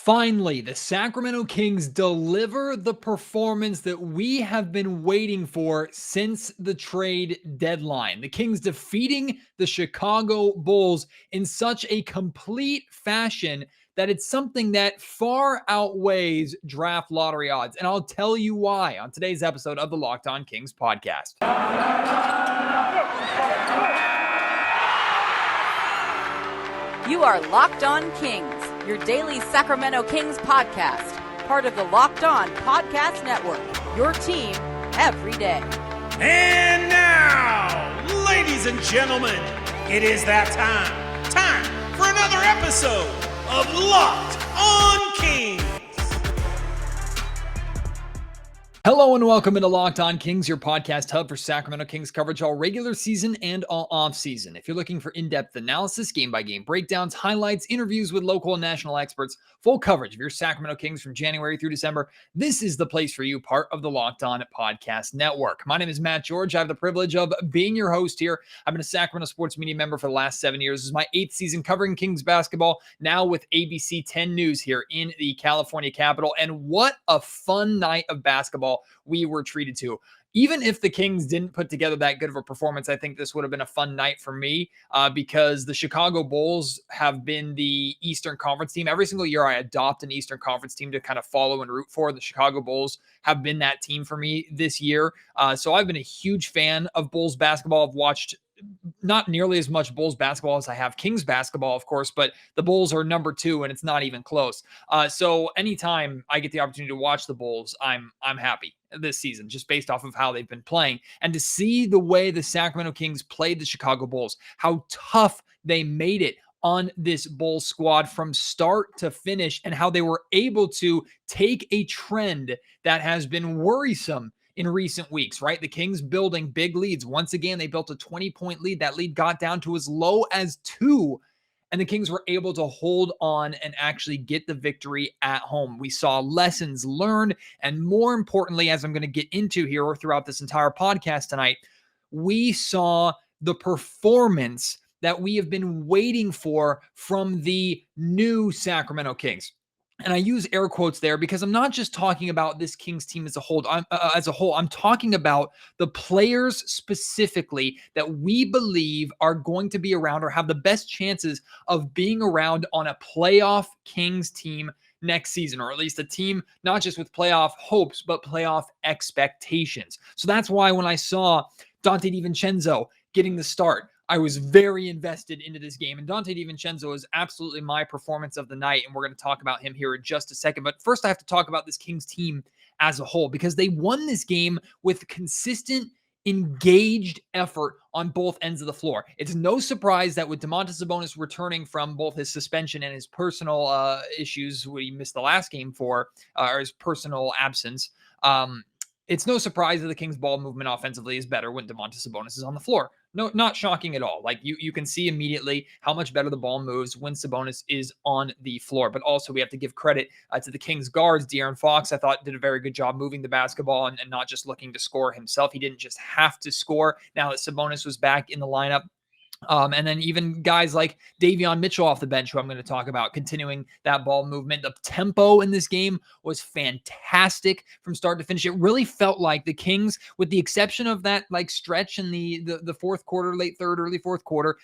Finally, the Sacramento Kings deliver the performance that we have been waiting for since the trade deadline. The Kings defeating the Chicago Bulls in such a complete fashion that it's something that far outweighs draft lottery odds. And I'll tell you why on today's episode of the Locked On Kings podcast. You are Locked On Kings, your daily Sacramento Kings podcast, part of the Locked On Podcast Network, your team every day. And now, ladies and gentlemen, it is that time for another episode of Locked On Kings. Hello and welcome into Locked On Kings, your podcast hub for Sacramento Kings coverage all regular season and all offseason. If you're looking for in-depth analysis, game-by-game breakdowns, highlights, interviews with local and national experts, full coverage of your Sacramento Kings from January through December, this is the place for you, part of the Locked On Podcast Network. My name is Matt George. I have the privilege of being your host here. I've been a Sacramento sports media member for the last 7 years. This is my 8th season covering Kings basketball, now with ABC 10 News here in the California capital. And what a fun night of basketball we were treated to. Even if the Kings didn't put together that good of a performance, I think this would have been a fun night for me because the Chicago Bulls have been the Eastern Conference team. Every single year I adopt an Eastern Conference team to kind of follow and root for. The Chicago Bulls have been that team for me this year. So I've been a huge fan of Bulls basketball. I've watched not nearly as much Bulls basketball as I have Kings basketball, of course, but the Bulls are number 2 and it's not even close. So anytime I get the opportunity to watch the Bulls, I'm happy this season, just based off of how they've been playing. And to see the way the Sacramento Kings played the Chicago Bulls, how tough they made it on this Bulls squad from start to finish, and how they were able to take a trend that has been worrisome in recent weeks, right? The Kings building big leads. Once again, they built a 20-point lead. That lead got down to as low as 2, and the Kings were able to hold on and actually get the victory at home. We saw lessons learned, and more importantly, as I'm going to get into here or throughout this entire podcast tonight, we saw the performance that we have been waiting for from the new Sacramento Kings. And I use air quotes there because I'm not just talking about this Kings team as a whole. I'm talking about the players specifically that we believe are going to be around or have the best chances of being around on a playoff Kings team next season, or at least a team not just with playoff hopes, but playoff expectations. So that's why when I saw Donte DiVincenzo getting the start, I was very invested into this game. And Donte DiVincenzo is absolutely my performance of the night, and we're going to talk about him here in just a second. But first, I have to talk about this Kings team as a whole, because they won this game with consistent, engaged effort on both ends of the floor. It's no surprise that with Domantas Sabonis returning from both his suspension and his personal issues, what he missed the last game for, or his personal absence, it's no surprise that the Kings' ball movement offensively is better when Domantas Sabonis is on the floor. No, not shocking at all. Like you can see immediately how much better the ball moves when Sabonis is on the floor. But also we have to give credit to the Kings guards. De'Aaron Fox, I thought, did a very good job moving the basketball and not just looking to score himself. He didn't just have to score now that Sabonis was back in the lineup. And then even guys like Davion Mitchell off the bench, who I'm going to talk about, continuing that ball movement. The tempo in this game was fantastic from start to finish. It really felt like the Kings, with the exception of that like stretch in the fourth quarter, late third, early fourth quarter,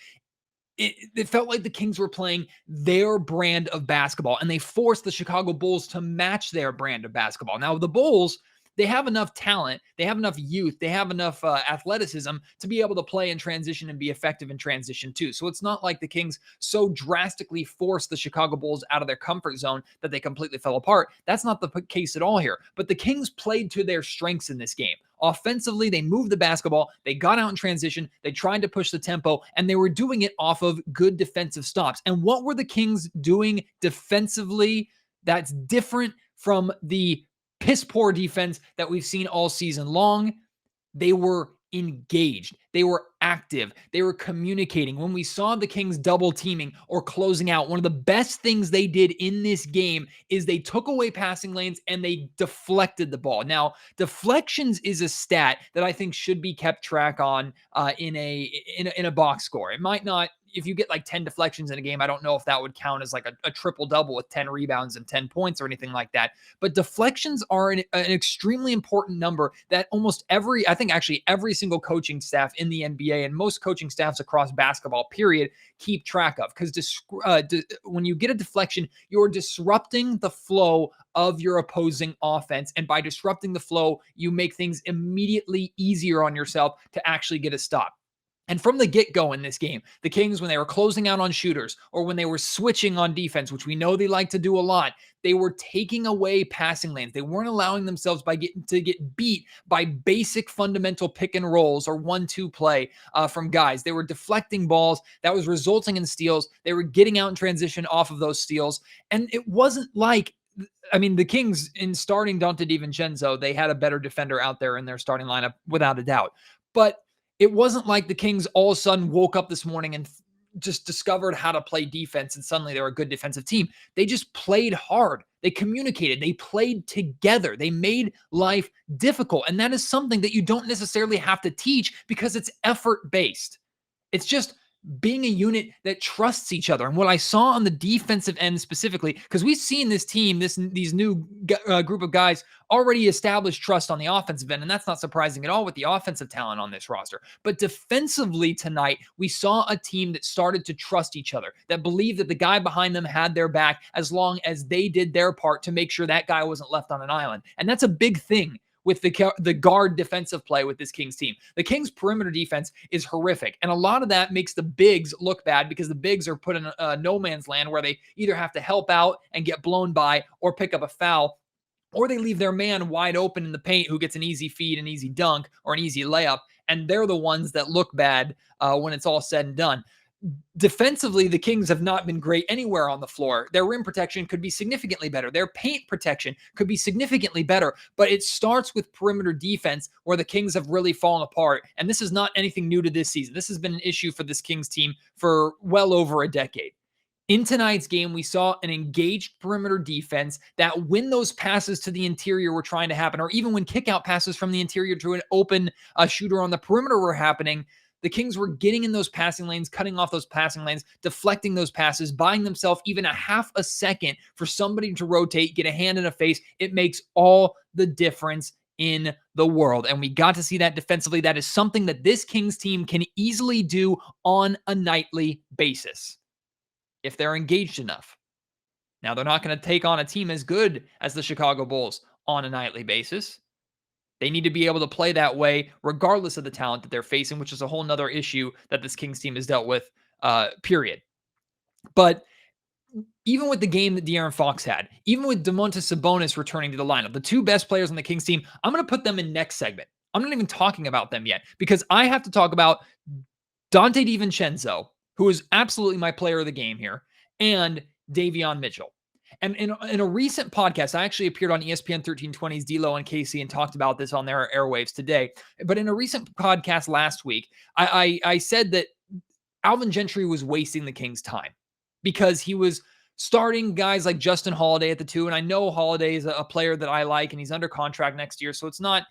it felt like the Kings were playing their brand of basketball, and they forced the Chicago Bulls to match their brand of basketball. Now, the Bulls, they have enough talent, they have enough youth, they have enough athleticism to be able to play in transition and be effective in transition too. So it's not like the Kings so drastically forced the Chicago Bulls out of their comfort zone that they completely fell apart. That's not the case at all here. But the Kings played to their strengths in this game. Offensively, they moved the basketball, they got out in transition, they tried to push the tempo, and they were doing it off of good defensive stops. And what were the Kings doing defensively that's different from the piss poor defense that we've seen all season long? They were engaged. They were active. They were communicating. When we saw the Kings double teaming or closing out, one of the best things they did in this game is they took away passing lanes and they deflected the ball. Now, deflections is a stat that I think should be kept track on in a box score. It might not, if you get like 10 deflections in a game, I don't know if that would count as like a triple double with 10 rebounds and 10 points or anything like that. But deflections are an extremely important number that almost I think actually every single coaching staff in the NBA and most coaching staffs across basketball, period, keep track of. Because when you get a deflection, you're disrupting the flow of your opposing offense. And by disrupting the flow, you make things immediately easier on yourself to actually get a stop. And from the get-go in this game, the Kings, when they were closing out on shooters or when they were switching on defense, which we know they like to do a lot, they were taking away passing lanes. They weren't allowing themselves to get beat by basic fundamental pick and rolls or 1-2 play from guys. They were deflecting balls that was resulting in steals. They were getting out in transition off of those steals. And it wasn't like, I mean, the Kings, in starting Donte DiVincenzo, they had a better defender out there in their starting lineup without a doubt. But it wasn't like the Kings all of a sudden woke up this morning and just discovered how to play defense and suddenly they're a good defensive team. They just played hard. They communicated. They played together. They made life difficult. And that is something that you don't necessarily have to teach because it's effort-based. It's just being a unit that trusts each other. And what I saw on the defensive end specifically, because we've seen this team, these new group of guys already establish trust on the offensive end, and that's not surprising at all with the offensive talent on this roster. But defensively tonight, we saw a team that started to trust each other, that believed that the guy behind them had their back as long as they did their part to make sure that guy wasn't left on an island. And that's a big thing with the guard defensive play with this Kings team. The Kings perimeter defense is horrific. And a lot of that makes the bigs look bad because the bigs are put in no man's land where they either have to help out and get blown by or pick up a foul, or they leave their man wide open in the paint who gets an easy feed, an easy dunk, or an easy layup. And they're the ones that look bad when it's all said and done. Defensively, the Kings have not been great anywhere on the floor. Their rim protection could be significantly better. Their paint protection could be significantly better, but it starts with perimeter defense where the Kings have really fallen apart. And this is not anything new to this season. This has been an issue for this Kings team for well over a decade. In tonight's game, we saw an engaged perimeter defense that when those passes to the interior were trying to happen, or even when kick-out passes from the interior to an open shooter on the perimeter were happening, the Kings were getting in those passing lanes, cutting off those passing lanes, deflecting those passes, buying themselves even a half a second for somebody to rotate, get a hand in a face. It makes all the difference in the world. And we got to see that defensively. That is something that this Kings team can easily do on a nightly basis if they're engaged enough. Now, they're not going to take on a team as good as the Chicago Bulls on a nightly basis. They need to be able to play that way regardless of the talent that they're facing, which is a whole nother issue that this Kings team has dealt with, period. But even with the game that De'Aaron Fox had, even with Domantas Sabonis returning to the lineup, the two best players on the Kings team, I'm going to put them in next segment. I'm not even talking about them yet because I have to talk about Donte DiVincenzo, who is absolutely my player of the game here, and Davion Mitchell. And in a recent podcast, I actually appeared on ESPN 1320's D'Lo and Casey and talked about this on their airwaves today. But in a recent podcast last week, I said that Alvin Gentry was wasting the Kings' time because he was starting guys like Justin Holiday at the 2. And I know Holiday is a player that I like, and he's under contract next year. So it's not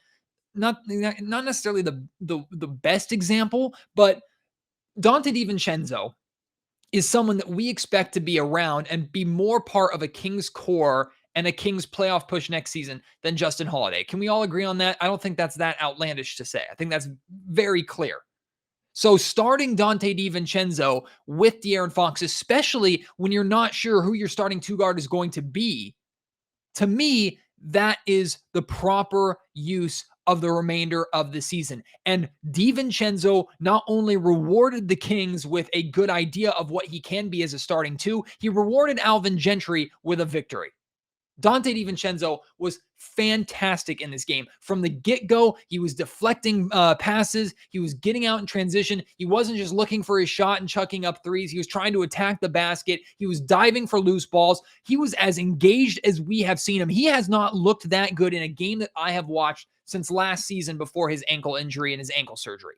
necessarily the best example, but Donte DiVincenzo is someone that we expect to be around and be more part of a Kings core and a Kings playoff push next season than Justin Holiday. Can we all agree on that? I don't think that's that outlandish to say. I think that's very clear. So starting Donte DiVincenzo with De'Aaron Fox, especially when you're not sure who your starting two guard is going to be, to me, that is the proper use of the remainder of the season. And DiVincenzo not only rewarded the Kings with a good idea of what he can be as a starting two, he rewarded Alvin Gentry with a victory. Donte DiVincenzo was fantastic in this game. From the get-go, he was deflecting passes. He was getting out in transition. He wasn't just looking for his shot and chucking up threes. He was trying to attack the basket. He was diving for loose balls. He was as engaged as we have seen him. He has not looked that good in a game that I have watched since last season before his ankle injury and his ankle surgery.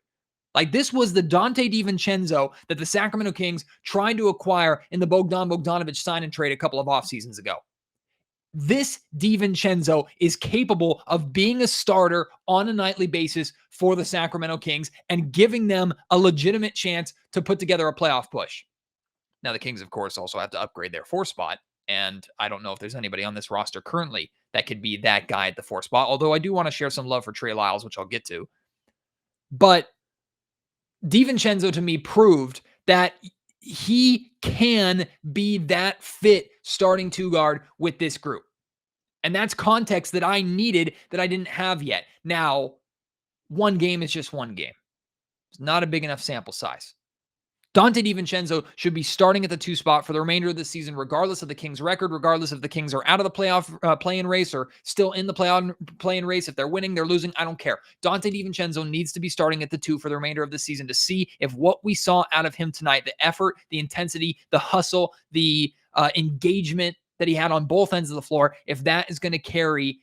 Like, this was the Donte DiVincenzo that the Sacramento Kings tried to acquire in the Bogdan Bogdanovic sign and trade a couple of off seasons ago. This DiVincenzo is capable of being a starter on a nightly basis for the Sacramento Kings and giving them a legitimate chance to put together a playoff push. Now, the Kings, of course, also have to upgrade their 4 spot, and I don't know if there's anybody on this roster currently that could be that guy at the 4 spot, although I do want to share some love for Trey Lyles, which I'll get to. But DiVincenzo, to me, proved that he can be that fit starting 2 guard with this group. And that's context that I needed that I didn't have yet. Now, 1 game is just 1 game. It's not a big enough sample size. Donte DiVincenzo should be starting at the 2 spot for the remainder of the season, regardless of the Kings' record, regardless if the Kings are out of the playoff play-in race or still in the play-in race. If they're winning, they're losing, I don't care. Donte DiVincenzo needs to be starting at the 2 for the remainder of the season to see if what we saw out of him tonight, the effort, the intensity, the hustle, the engagement that he had on both ends of the floor, if that is going to carry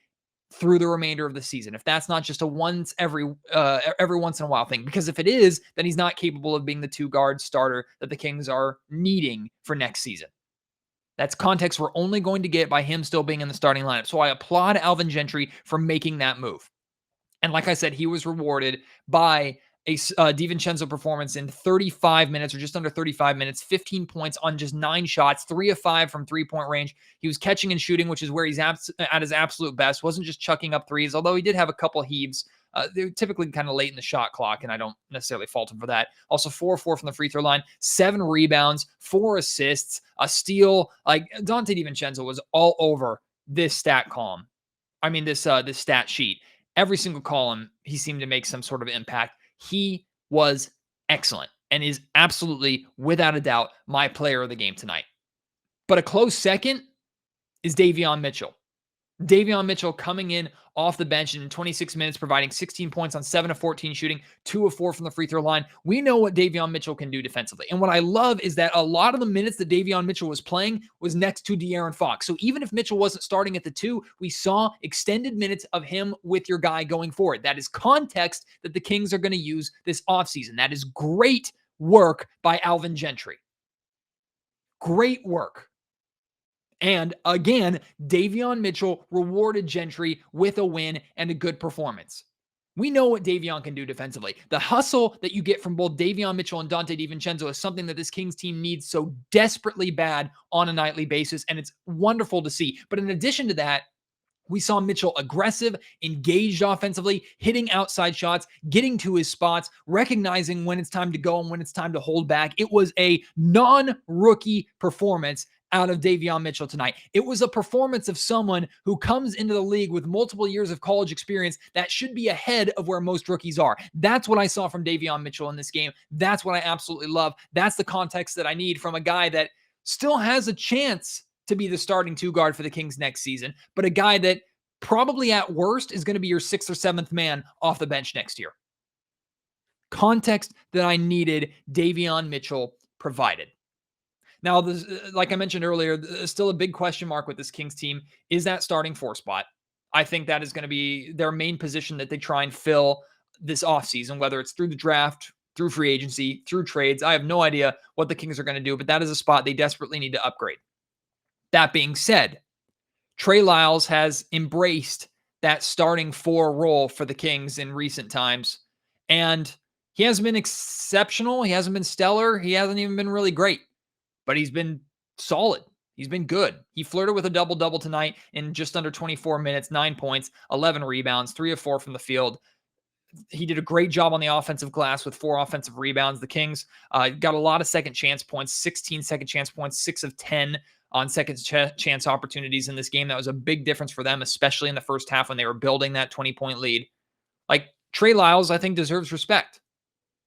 through the remainder of the season. If that's not just a every once in a while thing, because if it is, then he's not capable of being the 2 guard starter that the Kings are needing for next season. That's context we're only going to get by him still being in the starting lineup. So I applaud Alvin Gentry for making that move. And like I said, he was rewarded by a DiVincenzo performance in 35 minutes or just under 35 minutes, 15 points on just 9 shots, 3 of 5 from 3-point range. He was catching and shooting, which is where he's at his absolute best. Wasn't just chucking up threes, although he did have a couple heaves. They're typically kind of late in the shot clock, and I don't necessarily fault him for that. Also 4-4 from the free throw line, 7 rebounds, 4 assists, a steal. Like Donte DiVincenzo was all over this stat column. I mean, this stat sheet. Every single column, he seemed to make some sort of impact. He was excellent and is absolutely, without a doubt, my player of the game tonight. But a close second is Davion Mitchell. Davion Mitchell coming in off the bench in 26 minutes, providing 16 points on 7 of 14 shooting, 2 of 4 from the free throw line. We know what Davion Mitchell can do defensively. And what I love is that a lot of the minutes that Davion Mitchell was playing was next to De'Aaron Fox. So even if Mitchell wasn't starting at the 2, we saw extended minutes of him with your guy going forward. That is context that the Kings are going to use this offseason. That is great work by Alvin Gentry. Great work. And again, Davion Mitchell rewarded Gentry with a win and a good performance. We know what Davion can do defensively. The hustle that you get from both Davion Mitchell and Donte DiVincenzo is something that this Kings team needs so desperately bad on a nightly basis, and it's wonderful to see. But in addition to that, we saw Mitchell aggressive, engaged offensively, hitting outside shots, getting to his spots, recognizing when it's time to go and when it's time to hold back. It was a non-rookie performance out of Davion Mitchell tonight. It was a performance of someone who comes into the league with multiple years of college experience that should be ahead of where most rookies are. That's what I saw from Davion Mitchell in this game. That's what I absolutely love. That's the context that I need from a guy that still has a chance to be the starting 2 guard for the Kings next season, but a guy that probably at worst is going to be your 6th or 7th man off the bench next year. Context that I needed, Davion Mitchell provided. Now, like I mentioned earlier, there's still a big question mark with this Kings team is that starting 4 spot. I think that is going to be their main position that they try and fill this offseason, whether it's through the draft, through free agency, through trades. I have no idea what the Kings are going to do, but that is a spot they desperately need to upgrade. That being said, Trey Lyles has embraced that starting 4 role for the Kings in recent times, and he hasn't been exceptional. He hasn't been stellar. He hasn't even been really great. But he's been solid. He's been good. He flirted with a double-double tonight in just under 24 minutes, 9 points, 11 rebounds, 3 of 4 from the field. He did a great job on the offensive glass with 4 offensive rebounds. The Kings got a lot of second chance points, 16 second chance points, 6 of 10 on second chance opportunities in this game. That was a big difference for them, especially in the first half when they were building that 20-point lead. Like, Trey Lyles, I think, deserves respect.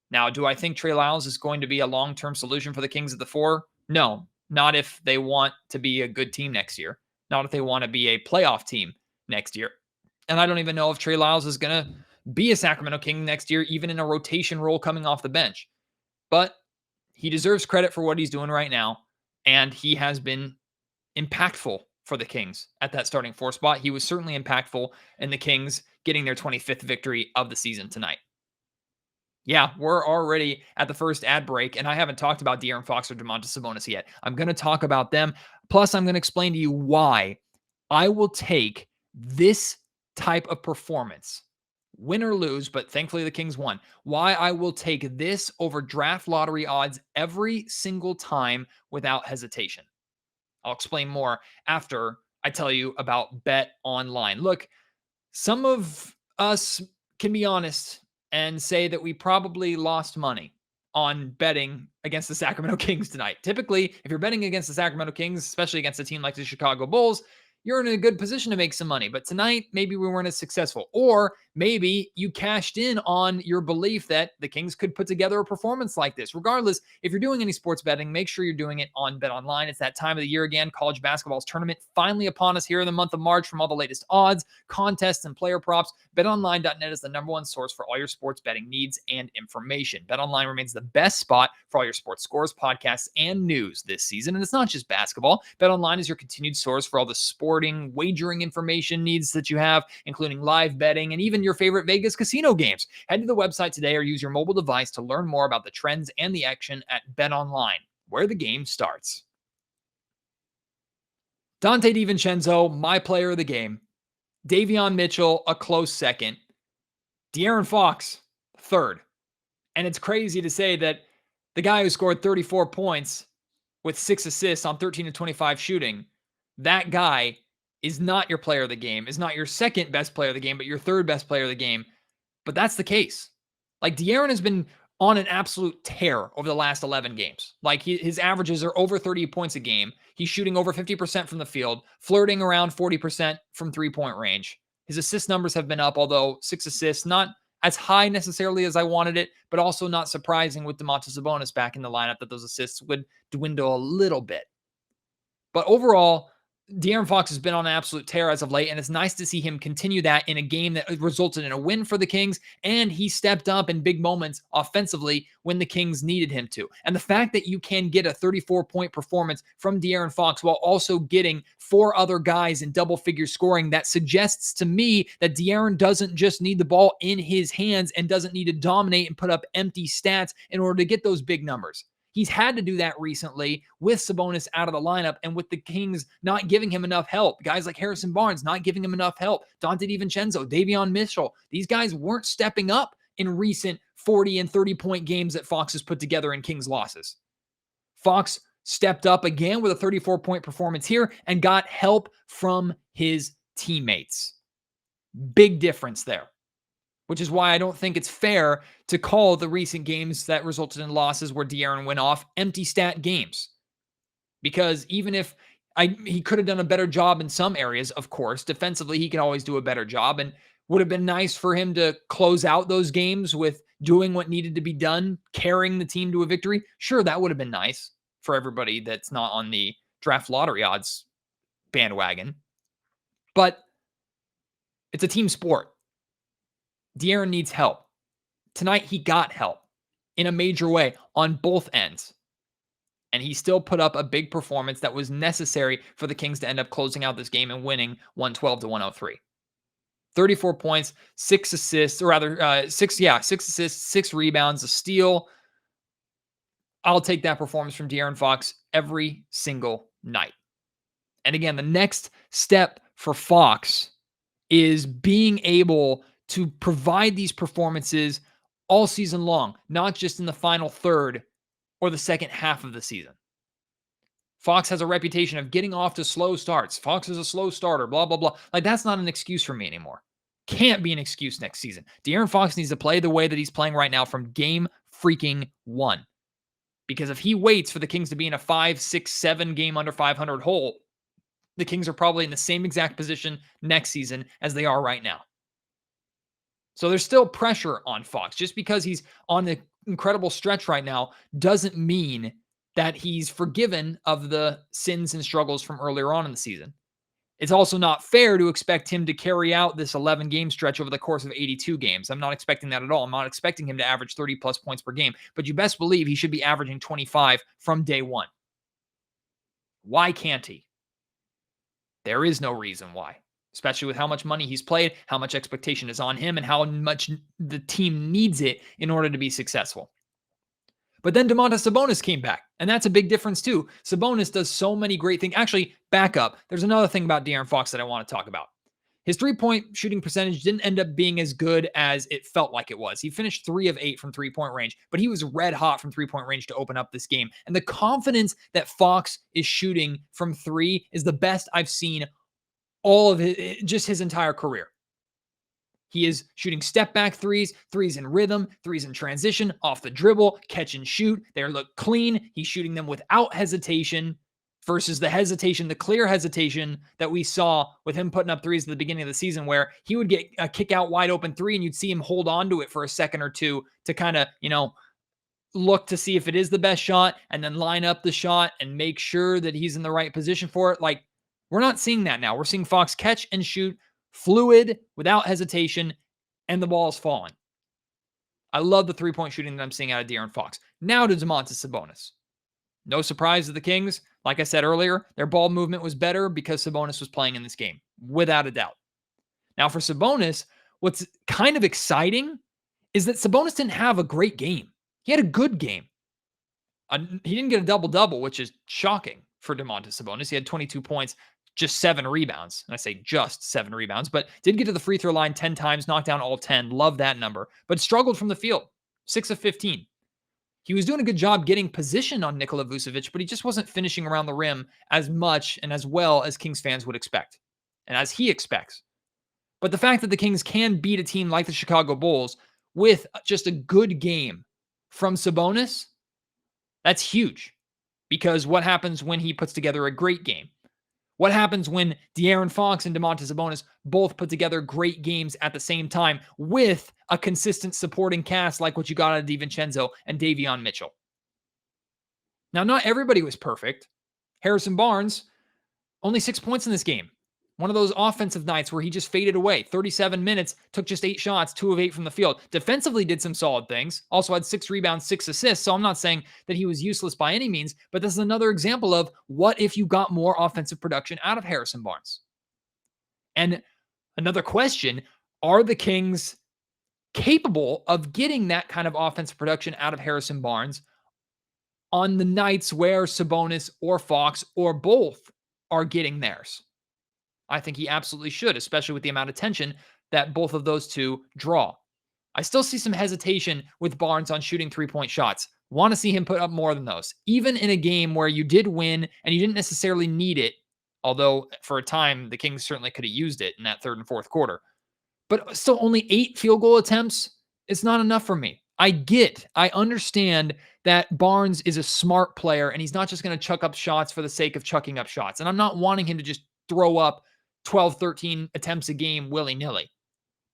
Now, do I think Trey Lyles is going to be a long-term solution for the Kings at the 4? No, not if they want to be a good team next year. Not if they want to be a playoff team next year. And I don't even know if Trey Lyles is going to be a Sacramento King next year, even in a rotation role coming off the bench. But he deserves credit for what he's doing right now. And he has been impactful for the Kings at that starting 4 spot. He was certainly impactful in the Kings getting their 25th victory of the season tonight. Yeah, we're already at the first ad break, and I haven't talked about De'Aaron Fox or Domantas Sabonis yet. I'm going to talk about them. Plus, I'm going to explain to you why I will take this type of performance, win or lose, but thankfully the Kings won. Why I will take this over draft lottery odds every single time without hesitation. I'll explain more after I tell you about Bet Online. Look, some of us can be honest and say that we probably lost money on betting against the Sacramento Kings tonight. Typically, if you're betting against the Sacramento Kings, especially against a team like the Chicago Bulls, you're in a good position to make some money. But tonight, maybe we weren't as successful. Or maybe you cashed in on your belief that the Kings could put together a performance like this. Regardless, if you're doing any sports betting, make sure you're doing it on BetOnline. It's that time of the year again. College basketball's tournament finally upon us here in the month of March. From all the latest odds, contests, and player props, BetOnline.net is the number one source for all your sports betting needs and information. BetOnline remains the best spot for all your sports scores, podcasts, and news this season. And it's not just basketball. BetOnline is your continued source for all the sporting wagering information needs that you have, including live betting and even your favorite Vegas casino games. Head to the website today or use your mobile device to learn more about the trends and the action at BetOnline, where the game starts. Donte DiVincenzo, my player of the game. Davion Mitchell, a close second. De'Aaron Fox, third. And it's crazy to say that the guy who scored 34 points with 6 assists on 13 of 25 shooting, that guy is not your player of the game, is not your second best player of the game, but your third best player of the game. But that's the case. Like, De'Aaron has been on an absolute tear over the last 11 games. Like, his averages are over 30 points a game. He's shooting over 50% from the field, flirting around 40% from three-point range. His assist numbers have been up, although 6 assists, not as high necessarily as I wanted it, but also not surprising with Domantas Sabonis back in the lineup that those assists would dwindle a little bit. But overall, De'Aaron Fox has been on an absolute tear as of late, and it's nice to see him continue that in a game that resulted in a win for the Kings, and he stepped up in big moments offensively when the Kings needed him to. And the fact that you can get a 34-point performance from De'Aaron Fox while also getting 4 other guys in double-figure scoring, that suggests to me that De'Aaron doesn't just need the ball in his hands and doesn't need to dominate and put up empty stats in order to get those big numbers. He's had to do that recently with Sabonis out of the lineup and with the Kings not giving him enough help. Guys like Harrison Barnes not giving him enough help. Donte DiVincenzo, Davion Mitchell. These guys weren't stepping up in recent 40 and 30-point games that Fox has put together in Kings losses. Fox stepped up again with a 34-point performance here and got help from his teammates. Big difference there. Which is why I don't think it's fair to call the recent games that resulted in losses where De'Aaron went off empty stat games. Because even if he could have done a better job in some areas, of course, defensively he can always do a better job, and would have been nice for him to close out those games with doing what needed to be done, carrying the team to a victory. Sure, that would have been nice for everybody that's not on the draft lottery odds bandwagon. But it's a team sport. De'Aaron needs help. Tonight, he got help in a major way on both ends. And he still put up a big performance that was necessary for the Kings to end up closing out this game and winning 112-103. 34 points, 6 assists, or rather 6 assists, 6 rebounds, a steal. I'll take that performance from De'Aaron Fox every single night. And again, the next step for Fox is being able to provide these performances all season long, not just in the final third or the second half of the season. Fox has a reputation of getting off to slow starts. Fox is a slow starter, blah, blah, blah. Like, that's not an excuse for me anymore. Can't be an excuse next season. De'Aaron Fox needs to play the way that he's playing right now from game freaking 1. Because if he waits for the Kings to be in a 5, 6, 7 game under 500 hole, the Kings are probably in the same exact position next season as they are right now. So there's still pressure on Fox. Just because he's on the incredible stretch right now doesn't mean that he's forgiven of the sins and struggles from earlier on in the season. It's also not fair to expect him to carry out this 11-game stretch over the course of 82 games. I'm not expecting that at all. I'm not expecting him to average 30-plus points per game. But you best believe he should be averaging 25 from day one. Why can't he? There is no reason why. Especially with how much money he's played, how much expectation is on him, and how much the team needs it in order to be successful. But then Domantas Sabonis came back, and that's a big difference too. Sabonis does so many great things. Actually, back up. There's another thing about De'Aaron Fox that I want to talk about. His three-point shooting percentage didn't end up being as good as it felt like it was. He finished 3 of 8 from three-point range, but he was red hot from three-point range to open up this game. And the confidence that Fox is shooting from three is the best I've seen all of his entire career. He is shooting step-back threes, threes in rhythm, threes in transition, off the dribble, catch and shoot. They look clean. He's shooting them without hesitation versus the clear hesitation that we saw with him putting up threes at the beginning of the season where he would get a kick out wide open three and you'd see him hold on to it for a second or two to kind of, look to see if it is the best shot and then line up the shot and make sure that he's in the right position for it. Like, we're not seeing that now. We're seeing Fox catch and shoot fluid, without hesitation, and the ball is falling. I love the three-point shooting that I'm seeing out of De'Aaron Fox. Now to Domantas Sabonis. No surprise to the Kings. Like I said earlier, their ball movement was better because Sabonis was playing in this game, without a doubt. Now for Sabonis, what's kind of exciting is that Sabonis didn't have a great game. He had a good game. He didn't get a double-double, which is shocking for Domantas Sabonis. He had 22 points, just 7 rebounds. And I say just 7 rebounds, but did get to the free throw line 10 times, knocked down all 10. Love that number, but struggled from the field, 6 of 15. He was doing a good job getting position on Nikola Vucevic, but he just wasn't finishing around the rim as much and as well as Kings fans would expect, and as he expects. But the fact that the Kings can beat a team like the Chicago Bulls with just a good game from Sabonis, that's huge. Because what happens when he puts together a great game? What happens when De'Aaron Fox and Domantas Sabonis both put together great games at the same time with a consistent supporting cast like what you got out of DiVincenzo and Davion Mitchell? Now, not everybody was perfect. Harrison Barnes, only 6 points in this game. One of those offensive nights where he just faded away. 37 minutes, took just 8 shots, 2 of 8 from the field. Defensively did some solid things. Also had 6 rebounds, 6 assists. So I'm not saying that he was useless by any means, but this is another example of what if you got more offensive production out of Harrison Barnes? And another question, are the Kings capable of getting that kind of offensive production out of Harrison Barnes on the nights where Sabonis or Fox or both are getting theirs? I think he absolutely should, especially with the amount of tension that both of those two draw. I still see some hesitation with Barnes on shooting three-point shots. Want to see him put up more than those. Even in a game where you did win and you didn't necessarily need it, although for a time the Kings certainly could have used it in that third and fourth quarter. But still only 8 field goal attempts is not enough for me. I understand that Barnes is a smart player and he's not just going to chuck up shots for the sake of chucking up shots. And I'm not wanting him to just throw up 12, 13 attempts a game willy-nilly.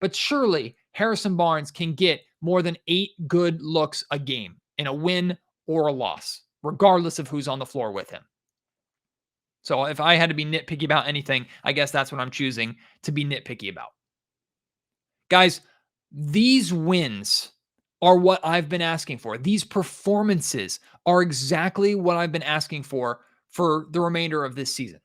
But surely Harrison Barnes can get more than 8 good looks a game in a win or a loss, regardless of who's on the floor with him. So if I had to be nitpicky about anything, I guess that's what I'm choosing to be nitpicky about. Guys, these wins are what I've been asking for. These performances are exactly what I've been asking for the remainder of this season.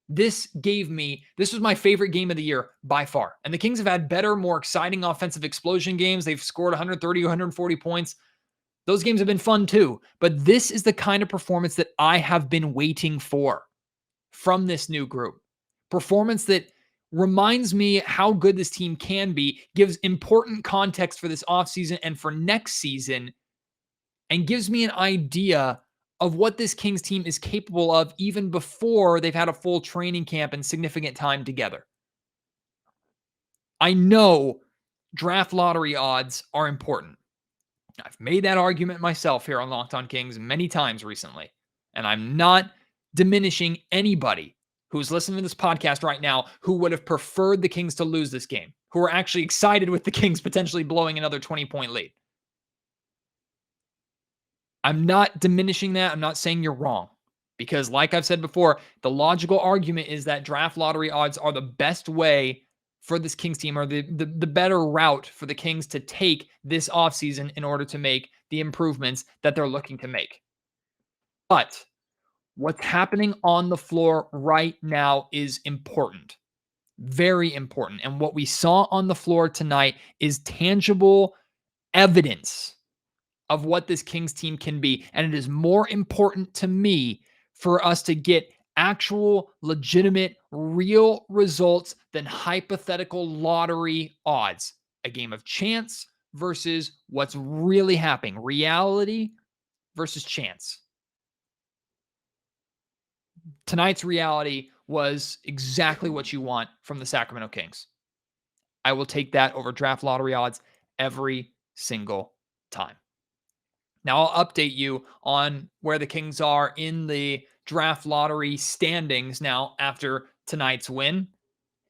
This was my favorite game of the year by far. And the Kings have had better, more exciting offensive explosion games. They've scored 130, 140 points. Those games have been fun too. But this is the kind of performance that I have been waiting for from this new group. Performance that reminds me how good this team can be, gives important context for this offseason and for next season, and gives me an idea of what this Kings team is capable of even before they've had a full training camp and significant time together. I know draft lottery odds are important. I've made that argument myself here on Locked On Kings many times recently, and I'm not diminishing anybody who's listening to this podcast right now who would have preferred the Kings to lose this game, who are actually excited with the Kings potentially blowing another 20-point lead. I'm not diminishing that. I'm not saying you're wrong. Because like I've said before, the logical argument is that draft lottery odds are the best way for this Kings team, or the better route for the Kings to take this offseason in order to make the improvements that they're looking to make. But what's happening on the floor right now is important. Very important. And what we saw on the floor tonight is tangible evidence of what this Kings team can be. And it is more important to me for us to get actual, legitimate, real results than hypothetical lottery odds. A game of chance versus what's really happening. Reality versus chance. Tonight's reality was exactly what you want from the Sacramento Kings. I will take that over draft lottery odds every single time. Now I'll update you on where the Kings are in the draft lottery standings now after tonight's win.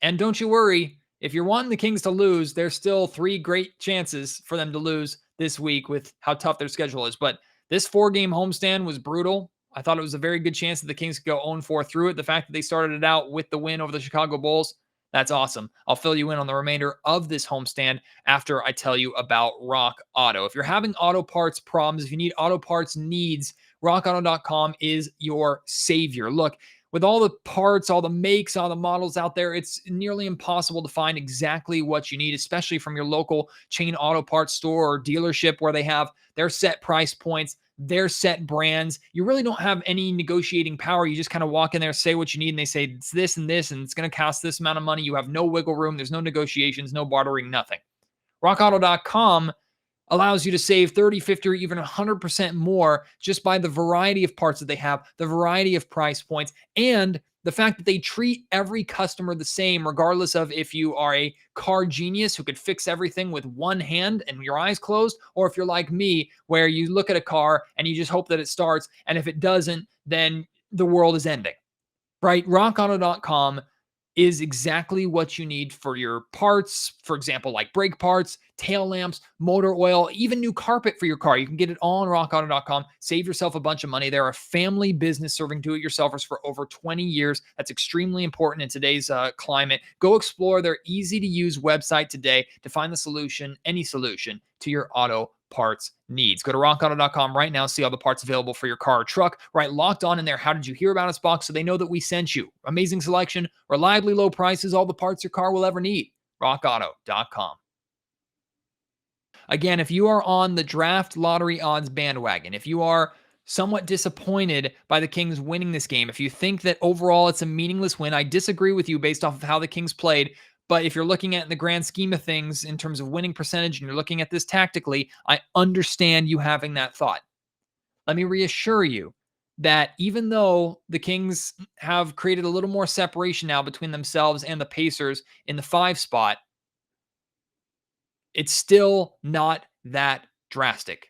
And don't you worry, if you're wanting the Kings to lose, there's still 3 great chances for them to lose this week with how tough their schedule is. But this 4-game homestand was brutal. I thought it was a very good chance that the Kings could go 0-4 through it. The fact that they started it out with the win over the Chicago Bulls, that's awesome. I'll fill you in on the remainder of this homestand after I tell you about Rock Auto. If you're having auto parts problems, if you need auto parts needs, rockauto.com is your savior. Look, with all the parts, all the makes, all the models out there, it's nearly impossible to find exactly what you need, especially from your local chain auto parts store or dealership where they have their set price points, their set brands. You really don't have any negotiating power. You just kind of walk in there, say what you need, and they say it's this, and it's going to cost this amount of money. You have no wiggle room. There's no negotiations, no bartering, nothing. RockAuto.com allows you to save 30, 50, or even 100% more just by the variety of parts that they have, the variety of price points, and the fact that they treat every customer the same, regardless of if you are a car genius who could fix everything with one hand and your eyes closed, or if you're like me, where you look at a car and you just hope that it starts, and if it doesn't, then the world is ending, right? RockAuto.com is exactly what you need for your parts. For example, like brake parts, tail lamps, motor oil, even new carpet for your car. You can get it all on rockauto.com. Save yourself a bunch of money. They're a family business serving do-it-yourselfers for over 20 years. That's extremely important in today's climate. Go explore their easy-to-use website today to find the solution, any solution to your auto parts needs. Go to rockauto.com right now, see all the parts available for your car or truck. Right, Locked On in there. How did you hear about us box so they know that we sent you? Amazing selection, reliably low prices, all the parts your car will ever need. rockauto.com. Again, if you are on the draft lottery odds bandwagon, if you are somewhat disappointed by the Kings winning this game, if you think that overall it's a meaningless win, I disagree with you based off of how the Kings played. But if you're looking at in the grand scheme of things in terms of winning percentage and you're looking at this tactically, I understand you having that thought. Let me reassure you that even though the Kings have created a little more separation now between themselves and the Pacers in the 5 spot, it's still not that drastic.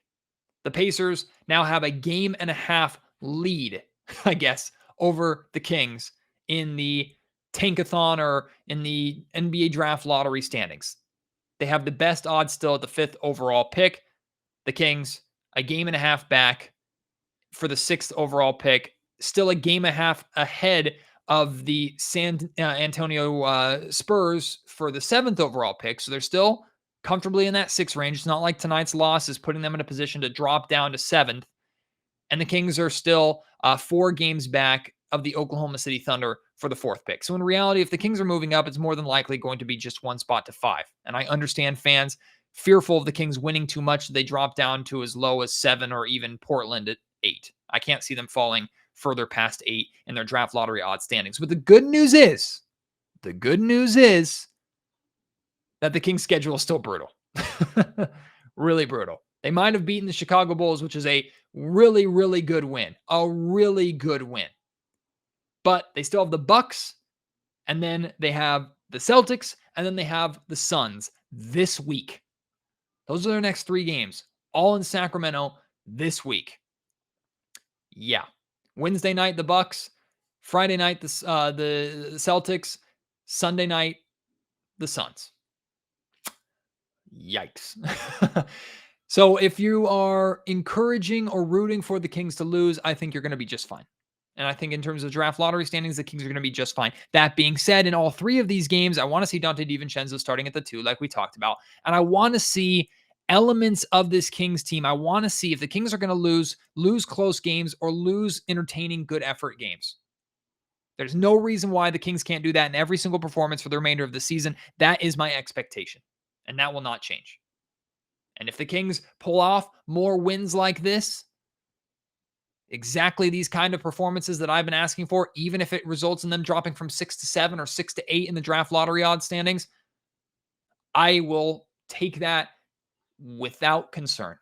The Pacers now have a game and a half lead, I guess, over the Kings in the tankathon or in the NBA draft lottery standings. They have the best odds still at the 5th overall pick. The Kings, a game and a half back for the 6th overall pick, still a game and a half ahead of the San Antonio Spurs for the 7th overall pick. So they're still comfortably in that 6 range. It's not like tonight's loss is putting them in a position to drop down to 7th. And the Kings are still 4 games back of the Oklahoma City Thunder for the 4th pick. So in reality, if the Kings are moving up, it's more than likely going to be just 1 spot to 5. And I understand fans fearful of the Kings winning too much, they drop down to as low as 7 or even Portland at 8. I can't see them falling further past 8 in their draft lottery odds standings. But the good news is that the Kings' schedule is still brutal. Really brutal. They might have beaten the Chicago Bulls, which is a really, really good win. A really good win. But they still have the Bucks, and then they have the Celtics, and then they have the Suns this week. Those are their next 3 games, all in Sacramento this week. Yeah. Wednesday night, the Bucks. Friday night, the Celtics. Sunday night, the Suns. Yikes. So if you are encouraging or rooting for the Kings to lose, I think you're going to be just fine. And I think in terms of draft lottery standings, the Kings are going to be just fine. That being said, in all 3 of these games, I want to see Donte DiVincenzo starting at the 2, like we talked about. And I want to see elements of this Kings team. I want to see if the Kings are going to lose close games or lose entertaining, good effort games. There's no reason why the Kings can't do that in every single performance for the remainder of the season. That is my expectation. And that will not change. And if the Kings pull off more wins like this, exactly these kind of performances that I've been asking for, even if it results in them dropping from 6-7 or 6-8 in the draft lottery odds standings, I will take that without concern.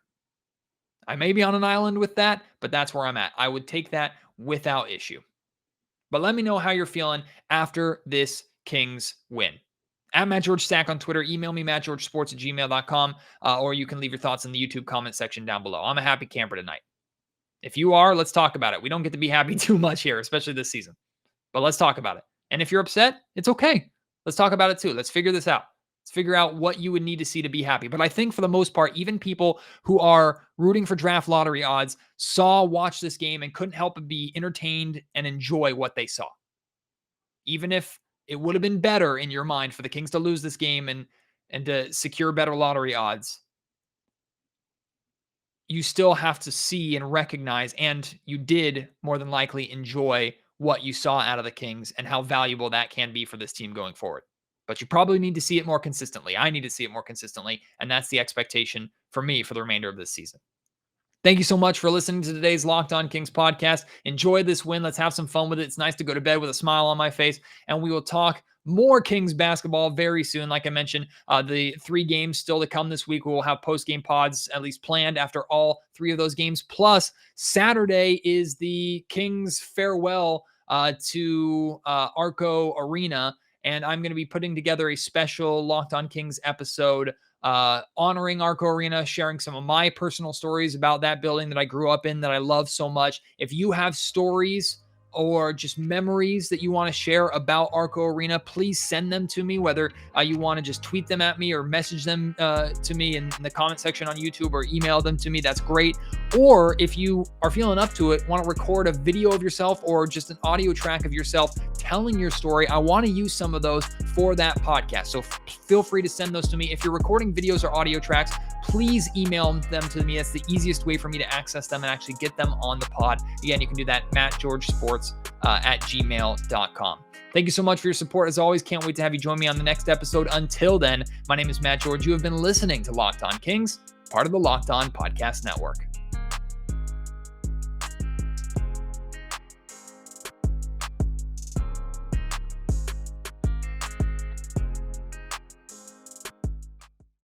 I may be on an island with that, but that's where I'm at. I would take that without issue. But let me know how you're feeling after this Kings win. At Matt George Stack on Twitter, email me mattgeorgesports@gmail.com, or you can leave your thoughts in the YouTube comment section down below. I'm a happy camper tonight. If you are, let's talk about it. We don't get to be happy too much here, especially this season. But let's talk about it. And if you're upset, it's okay. Let's talk about it too. Let's figure this out. Let's figure out what you would need to see to be happy. But I think for the most part, even people who are rooting for draft lottery odds watched this game and couldn't help but be entertained and enjoy what they saw. Even if it would have been better in your mind for the Kings to lose this game and to secure better lottery odds, you still have to see and recognize, and you did more than likely enjoy what you saw out of the Kings and how valuable that can be for this team going forward. But you probably need to see it more consistently. I need to see it more consistently, and that's the expectation for me for the remainder of this season. Thank you so much for listening to today's Locked On Kings podcast. Enjoy this win. Let's have some fun with it. It's nice to go to bed with a smile on my face, and we will talk more Kings basketball very soon. Like I mentioned, the 3 games still to come this week. We will have post-game pods at least planned after all 3 of those games. Plus, Saturday is the Kings farewell to Arco Arena, and I'm going to be putting together a special Locked On Kings episode honoring Arco Arena, sharing some of my personal stories about that building that I grew up in, that I love so much. If you have stories or just memories that you want to share about Arco Arena, please send them to me, whether you want to just tweet them at me or message them to me in the comment section on YouTube or email them to me. That's great. Or if you are feeling up to it, want to record a video of yourself or just an audio track of yourself telling your story, I want to use some of those for that podcast. So feel free to send those to me. If you're recording videos or audio tracks, please email them to me. That's the easiest way for me to access them and actually get them on the pod. Again, you can do that, mattgeorgesports@gmail.com. Thank you so much for your support. As always, can't wait to have you join me on the next episode. Until then, my name is Matt George. You have been listening to Locked On Kings, part of the Locked On Podcast Network.